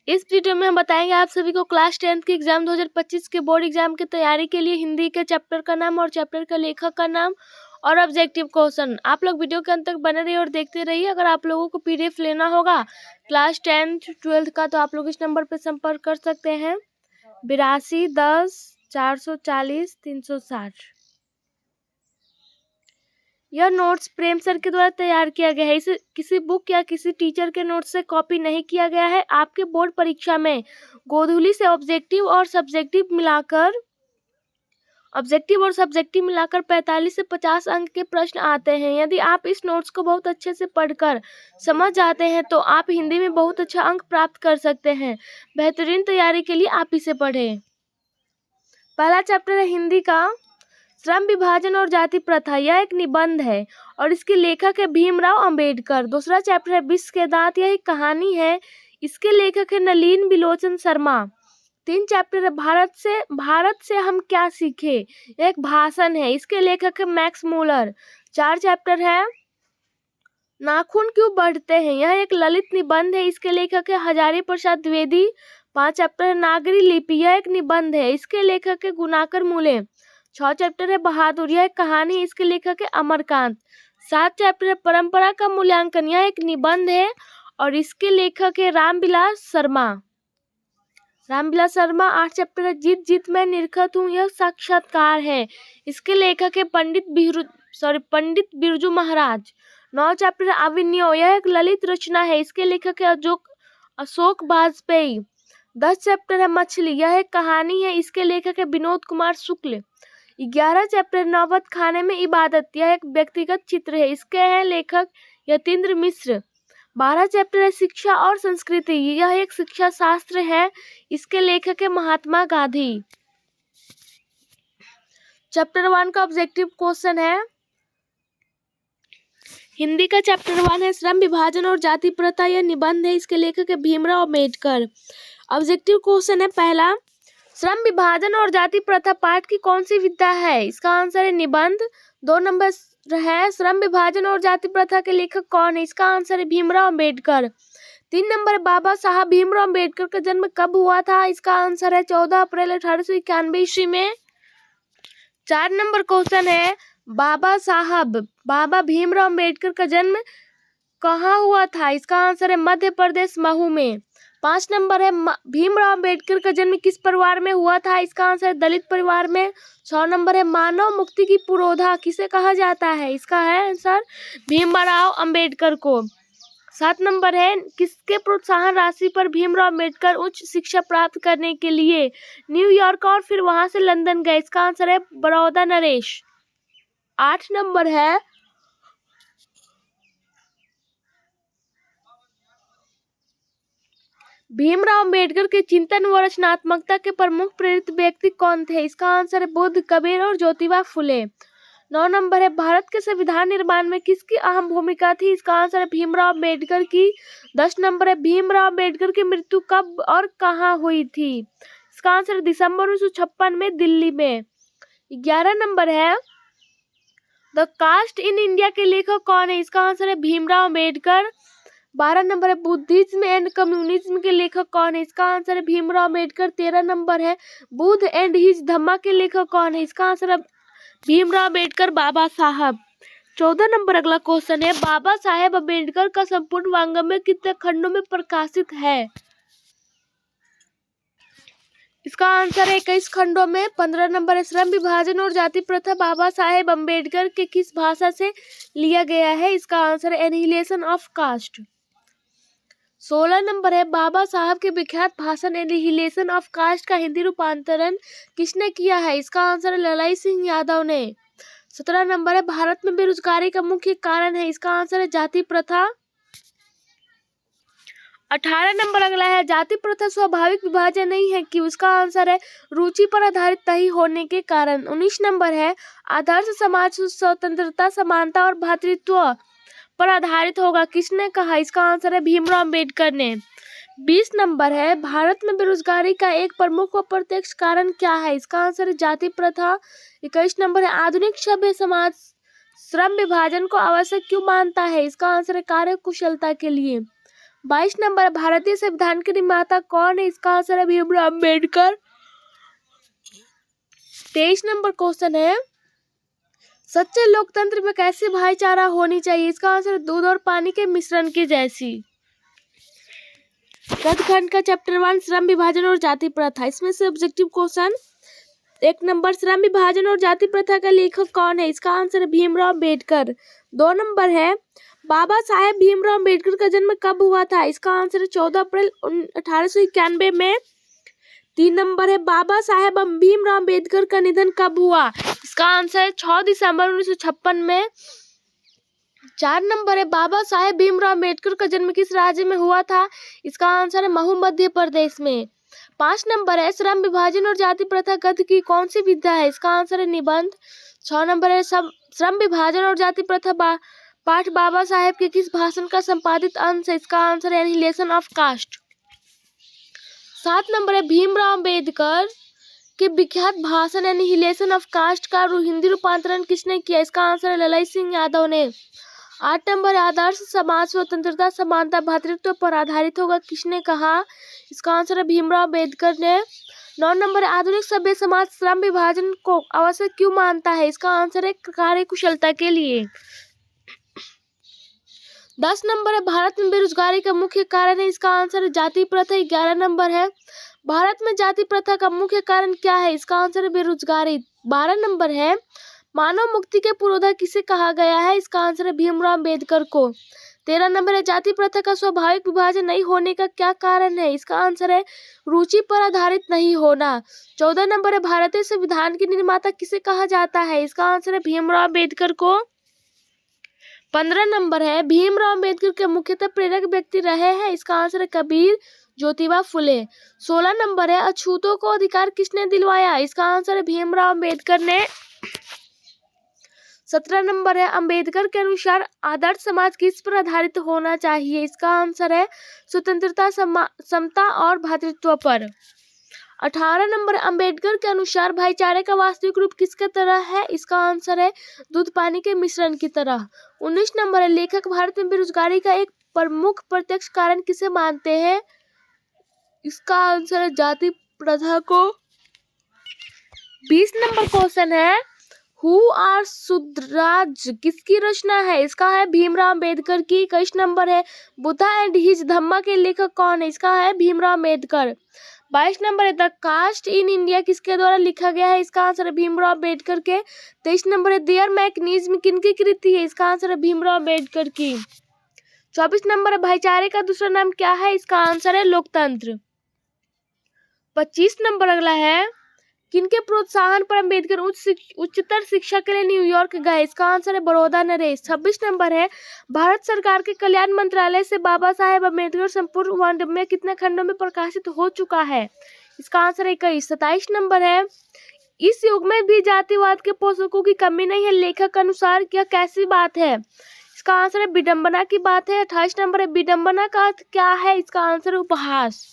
इस वीडियो में हम बताएंगे आप सभी को क्लास 10th के एग्जाम 2025 के बोर्ड एग्जाम की तैयारी के लिए हिंदी के चैप्टर का नाम और चैप्टर का लेखक का नाम और ऑब्जेक्टिव क्वेश्चन। आप लोग वीडियो के अंत तक बने रहिए और देखते रहिए। अगर आप लोगों को पीडीएफ लेना होगा क्लास 10th 12th का तो आप लोग इस नंबर पर संपर्क कर सकते हैं 8210 440 360। यह नोट्स प्रेम सर के द्वारा तैयार किया गया है। इसे किसी बुक या किसी टीचर के नोट्स से कॉपी नहीं किया गया है। आपके बोर्ड परीक्षा में गोधूली से ऑब्जेक्टिव और सब्जेक्टिव मिलाकर 45 से 50 अंक के प्रश्न आते हैं। यदि आप इस नोट्स को बहुत अच्छे से पढ़कर समझ जाते हैं तो आप हिंदी में बहुत अच्छा अंक प्राप्त कर सकते हैं। बेहतरीन तैयारी के लिए आप इसे पढ़ें। पहला चैप्टर है हिंदी का श्रम विभाजन और जाति प्रथा। यह एक निबंध है और इसके लेखक है भीमराव अंबेडकर। दूसरा चैप्टर है विष के दांत। यह एक कहानी है। इसके लेखक है नलिन बिलोचन शर्मा। 3 चैप्टर है भारत से हम क्या सीखे। यह एक भाषण है। इसके लेखक है मैक्स मूलर। 4 चैप्टर है नाखून क्यों बढ़ते हैं। यह एक ललित निबंध है। इसके लेखक है हजारी प्रसाद द्विवेदी। 5 चैप्टर है नागरी लिपि। यह एक निबंध है। इसके लेखक है गुणाकर मूले। 6 चैप्टर है बहादुर। यह एक कहानी। इसके लेखक है अमरकांत। 7 चैप्टर है परंपरा का मूल्यांकन। यह एक निबंध है और इसके लेखक है रामविलास शर्मा। 8 चैप्टर है जीत जीत मैं निरखत हूँ। यह साक्षात्कार है। इसके लेखक है पंडित बिरजू महाराज। 9 चैप्टर है अभिनयो। यह एक ललित रचना है। इसके लेखक है अशोक वाजपेयी। 10 चैप्टर है मछली। यह एक कहानी है। इसके लेखक है विनोद कुमार शुक्ल। 11 चैप्टर नौबत खाने में इबादत। यह एक व्यक्तिगत चित्र है। इसके हैं लेखक यतीन्द्र मिश्र। 12 चैप्टर है शिक्षा और संस्कृति। यह एक शिक्षा शास्त्र है। इसके लेखक है महात्मा गांधी। चैप्टर 1 का ऑब्जेक्टिव क्वेश्चन है हिंदी का चैप्टर 1 है श्रम विभाजन और जाति प्रथा। यह निबंध है। इसके लेखक है भीमराव अंबेडकर। ऑब्जेक्टिव क्वेश्चन है पहला, श्रम विभाजन और जाति प्रथा पाठ की कौन सी विधा है। इसका आंसर है निबंध। 2 नंबर है श्रम विभाजन और जाति प्रथा के लेखक कौन है। इसका आंसर है भीमराव अंबेडकर। 3 नंबर बाबा साहब भीमराव अंबेडकर का जन्म कब हुआ था। इसका आंसर है 14 अप्रैल 1891 ईस्वी में। 4 नंबर क्वेश्चन है बाबा भीमराव अंबेडकर का जन्म कहाँ हुआ था। इसका आंसर है मध्य प्रदेश महू में। 5 नंबर है भीमराव अंबेडकर का जन्म किस परिवार में हुआ था। इसका आंसर है दलित परिवार में। 6 नंबर है मानव मुक्ति की पुरोधा किसे कहा जाता है। इसका है आंसर भीमराव अंबेडकर को। 7 नंबर है किसके प्रोत्साहन राशि पर भीमराव अंबेडकर उच्च शिक्षा प्राप्त करने के लिए न्यूयॉर्क और फिर वहां से लंदन गए। इसका आंसर है बड़ौदा नरेश। 8 नंबर है भीमराव अंबेडकर के चिंतन व रचनात्मकता के प्रमुख प्रेरित व्यक्ति कौन थे। इसका आंसर है बुद्ध, कबीर और ज्योतिबा फुले। 9 नंबर है भारत के संविधान निर्माण में किसकी अहम भूमिका थी। इसका आंसर है भीमराव अंबेडकर की। 10 नंबर है भीमराव अंबेडकर की मृत्यु कब और कहाँ हुई थी। इसका आंसर है दिसंबर 1956 में दिल्ली में। 11 नंबर है द कास्ट इन इंडिया के लेखक कौन है। इसका आंसर है भीमराव अंबेडकर। 12 नंबर है बुद्धिज्म एंड कम्युनिज्म के लेखक कौन है। इसका आंसर है भीमराव अंबेडकर। 13 नंबर है बुद्ध एंड हिज धम्मा के लेखक कौन है। इसका आंसर है भीमराव अंबेडकर बाबा साहब। 14 नंबर अगला क्वेश्चन है बाबा साहेब अंबेडकर का संपूर्ण वांग्मय कितने खंडों में प्रकाशित है। इसका आंसर है 21 खंडों में। 15 नंबर है श्रम विभाजन और जाति प्रथा बाबा साहेब अंबेडकर के किस भाषा से लिया गया है। इसका आंसर है एनिहिलेशन ऑफ कास्ट। 16 नंबर है बाबा साहब के विख्यात भाषण एनिहिलेशन ऑफ कास्ट का हिंदी रूपांतरण किसने किया है। इसका आंसर है ललाई सिंह यादव ने। 17 नंबर है भारत में बेरोजगारी का मुख्य कारण है। इसका आंसर है जाति प्रथा। 18 नंबर अगला है जाति प्रथा स्वाभाविक विभाजन नहीं है कि। उसका आंसर है रुचि पर आधारित नहीं होने के कारण। 19 नंबर है आदर्श समाज स्वतंत्रता समानता और भ्रातृत्व पर आधारित होगा किसने कहा। इसका आंसर है भीमराव अंबेडकर ने। 20 नंबर है भारत में बेरोजगारी का एक प्रमुख व प्रत्यक्ष कारण क्या है। इसका आंसर है जाति प्रथा। 21 नंबर है आधुनिक सभ्य समाज श्रम विभाजन को आवश्यक क्यों मानता है। इसका आंसर है कार्य कुशलता के लिए। 22 नंबर है भारतीय संविधान के निर्माता कौन है? इसका आंसर है भीमराव अम्बेडकर। 23 नंबर क्वेश्चन है सच्चे लोकतंत्र में कैसी भाईचारा होनी चाहिए? इसका आंसर है दूध और पानी के मिश्रण की जैसी। गद्यखंड का चैप्टर 1 श्रम विभाजन और जाति प्रथा, इसमें से ऑब्जेक्टिव क्वेश्चन 1 नंबर श्रम विभाजन और जाति प्रथा का लेखक कौन है? इसका आंसर है भीमराव अम्बेडकर। 2 नंबर है बाबा साहेब भीमराव अम्बेडकर का जन्म कब हुआ था? इसका आंसर है 14 अप्रैल 1891 में। 3 नंबर है बाबा साहेब भीमराव अम्बेडकर का निधन कब हुआ? इसका आंसर है 6 दिसंबर 1956 में। 4 नंबर है बाबा साहेब भीमराव अम्बेडकर का जन्म किस राज्य में हुआ था? इसका आंसर है महू मध्य प्रदेश में। 5 नंबर है श्रम विभाजन और जाति प्रथा गद्य की कौन सी विधा है? इसका आंसर है निबंध। 6 नंबर है श्रम विभाजन और जाति प्रथा पाठ बाबा साहेब के किस भाषण का संपादित अंश है? इसका आंसर है एनिहिलेशन ऑफ कास्ट। 7 नंबर है भीमराव अम्बेडकर के विख्यात भाषण एनिहिलेशन ऑफ कास्ट का हिंदी रूपांतरण किसने किया? इसका आंसर है ललाई सिंह यादव ने। 8 नंबर आदर्श समाज स्वतंत्रता समानता भातृत्व पर आधारित होगा किसने कहा? इसका आंसर है भीमराव अम्बेडकर ने। 9 नंबर आधुनिक सभ्य समाज श्रम विभाजन को आवश्यक क्यों मानता है? इसका आंसर है कार्यकुशलता के लिए। 10 नंबर है भारत में बेरोजगारी का मुख्य कारण है? इसका आंसर है जाति प्रथा। 11 नंबर है भारत में जाति प्रथा का मुख्य कारण क्या है? इसका आंसर है बेरोजगारी। 12 नंबर है मानव मुक्ति के पुरोधा किसे कहा गया है? इसका आंसर है भीमराव अम्बेडकर को। 13 नंबर है जाति प्रथा का स्वाभाविक विभाजन नहीं होने का क्या कारण है? इसका आंसर है रुचि पर आधारित नहीं होना। 14 नंबर है भारतीय संविधान के निर्माता किसे कहा जाता है? इसका आंसर है भीमराव अम्बेडकर को। 15 नंबर है भीमराव अम्बेडकर के मुख्यतः प्रेरक व्यक्ति रहे हैं? इसका आंसर है कबीर ज्योतिबा फुले। 16 नंबर है अछूतों को अधिकार किसने दिलवाया? इसका आंसर है भीमराव अम्बेडकर ने। 17 नंबर है अंबेडकर के अनुसार आदर्श समाज किस पर आधारित होना चाहिए? इसका आंसर है स्वतंत्रता समता और भातृत्व पर। 18 नंबर अंबेडकर के अनुसार भाईचारे का वास्तविक रूप किसके तरह है? इसका आंसर है दूध पानी के मिश्रण की तरह। 19 नंबर है लेखक भारत में बेरोजगारी का एक प्रमुख प्रत्यक्ष कारण किसे मानते हैं? इसका आंसर है जाति प्रथा को। 20 नंबर क्वेश्चन है हु आर सुधराज किसकी रचना है? इसका है भीमराव अम्बेडकर की। 21 नंबर है बुद्धा एंड हिज धम्मा के लेखक कौन है? इसका है भीमराव अम्बेडकर। 22 नंबर है द कास्ट इन इंडिया किसके द्वारा लिखा गया है? इसका आंसर है भीमराव अम्बेडकर के। 23 नंबर है देयर मैकेनिज्म किनकी कृति है? इसका आंसर है भीमराव अम्बेडकर की। 24 नंबर है भाईचारे का दूसरा नाम क्या है? इसका आंसर है लोकतंत्र। 25 नंबर अगला है किनके प्रोत्साहन पर अंबेडकर उच्चतर शिक्षा के लिए न्यूयॉर्क गए? इसका आंसर है बड़ौदा नरेश। 26 नंबर है भारत सरकार के कल्याण मंत्रालय से बाबा साहेब अंबेडकर संपूर्ण वर्ल्ड में कितने खंडों में प्रकाशित हो चुका है? इसका आंसर है 21। 27 नंबर है इस युग में भी जातिवाद के पोषकों की कमी नहीं है लेखक अनुसार यह कैसी बात है? इसका आंसर है विडंबना की बात है। 28 नंबर है विडंबना का अर्थ क्या है? इसका आंसर है उपहास।